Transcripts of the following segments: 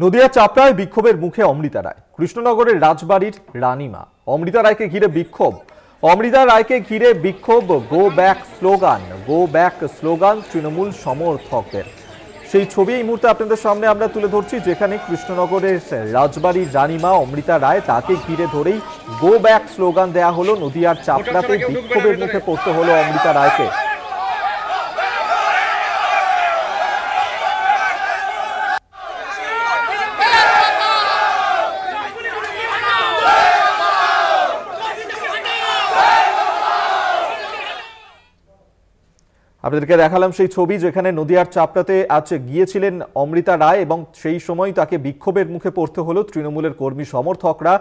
নদিয়া চাপড়ায় বিক্ষোভের মুখে অমৃতা রায়। কৃষ্ণনগরের রাজবাড়ির রানীমা। অমৃতা রায়কে ঘিরে বিক্ষোভ। অমৃতা রায়কে ঘিরে বিক্ষোভ। গো ব্যাক স্লোগান তৃণমূল সমর্থকদের। সেই ছবি এই মুহূর্তে আপনাদের সামনে আমরা তুলে ধরছি, যেখানে কৃষ্ণনগরের রাজবাড়ির রানীমা অমৃতা রায়, তাকে ঘিরে ধরেই গো ব্যাক স্লোগান দেয়া হলো। নদিয়ার চাপড়াতে বিক্ষোভের মুখে পড়তে হলো অমৃতা রায়কে। আপনাদেরকে দেখালাম সেই ছবি, যেখানে নদিয়ার চাপড়াতে আজ গিয়েছিলেন অমৃতা রায় এবং সেই সময় তাকে বিক্ষোভের মুখে পড়তে হলো তৃণমূলের কর্মী সমর্থকরা।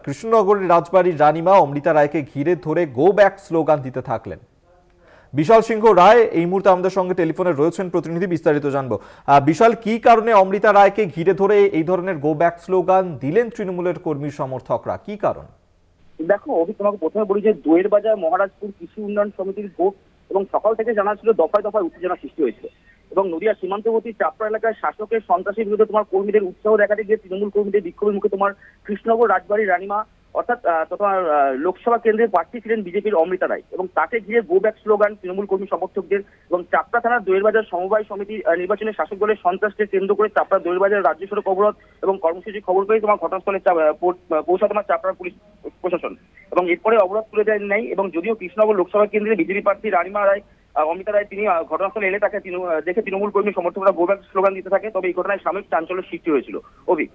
কৃষ্ণনগরের রাজবাড়ির রানীমা অমৃতা রায়কে ঘিরে ধরে গো ব্যাক স্লোগান দিতে থাকলেন। বিশাল সিংহ রায় এই মুহূর্তে আমাদের সঙ্গে টেলিফোনে রয়েছেন, প্রতিনিধি, বিস্তারিত জানবো। বিশাল, কি কারণে অমৃতা রায়কে ঘিরে ধরে এই ধরনের গো ব্যাক স্লোগান দিলেন তৃণমূলের কর্মী সমর্থকরা? কি কারণ? দেখো অভি, তোমাকে প্রথমে বলি যে দোয়ের বাজার মহারাজপুর কৃষি উন্নয়ন সমিতির ভোট এবং সকাল থেকে জানা ছিল দফায় দফায় উত্তেজনা সৃষ্টি হয়েছিল এবং নদিয়ার সীমান্তবর্তী চাপড়া এলাকায় শাসকের সন্ত্রাসীর বিরুদ্ধে তোমার কর্মীদের উৎসাহ দেখাতে গিয়ে তৃণমূল কর্মীদের বিক্ষোভের মুখে তোমার কৃষ্ণনগর রাজবাড়ির রানীমা অর্থাৎ তোমার লোকসভা কেন্দ্রের প্রার্থী ছিলেন বিজেপির অমৃতা রায় এবং তাকে ঘিরে গো ব্যাক স্লোগান তৃণমূল কর্মী সমর্থকদের। এবং চাপড়া থানার দোয়ের বাজার সমবায় সমিতি নির্বাচনে শাসক দলের সন্ত্রাসকে কেন্দ্র করে চাপড়া দোয়ের বাজার রাজ্য সড়ক অবরোধ এবং কর্মসূচি খবর পেয়ে তোমার ঘটনাস্থলে পৌঁছা তোমার চাপড়ার পুলিশ প্রশাসন এবং এরপরে অবরোধ তুলে দেন নাই। এবং যদিও কৃষ্ণনগর লোকসভা কেন্দ্রে বিজেপি প্রার্থী রানীমা রায় অমৃতা রায় তিনি ঘটনাস্থলে এলে তাকে দেখে তৃণমূল কর্মী সমর্থকরা গো ব্যাক স্লোগান দিতে থাকে, তবে এই ঘটনায় সাময়িক চাঞ্চল্যের সৃষ্টি হয়েছিল। অভিক,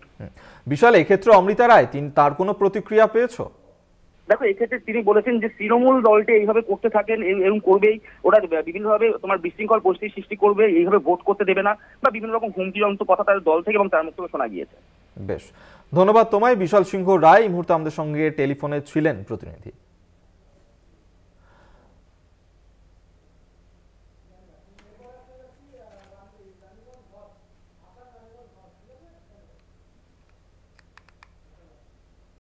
বিশাল, এক্ষেত্রে অমৃতা রায় তার কোনো প্রতিক্রিয়া পেয়েছো? দেখো এক্ষেত্রে তিনি বলেছেন যে তৃণমূল দলটি এইভাবে করতে থাকেন এবং করবেই, ওরা বিভিন্নভাবে তোমার বিশৃঙ্খল পরিস্থিতি সৃষ্টি করবে, এইভাবে ভোট করতে দেবে না বা বিভিন্ন রকম হুমকিজন্ত কথা তার দল থেকে এবং তার মুখ থেকে শোনা গিয়েছে। বেশ, ধন্যবাদ তোমায়। বিশাল সিংহ রায় এই মুহূর্তে আমাদের সঙ্গে টেলিফোনে ছিলেন, প্রতিনিধি।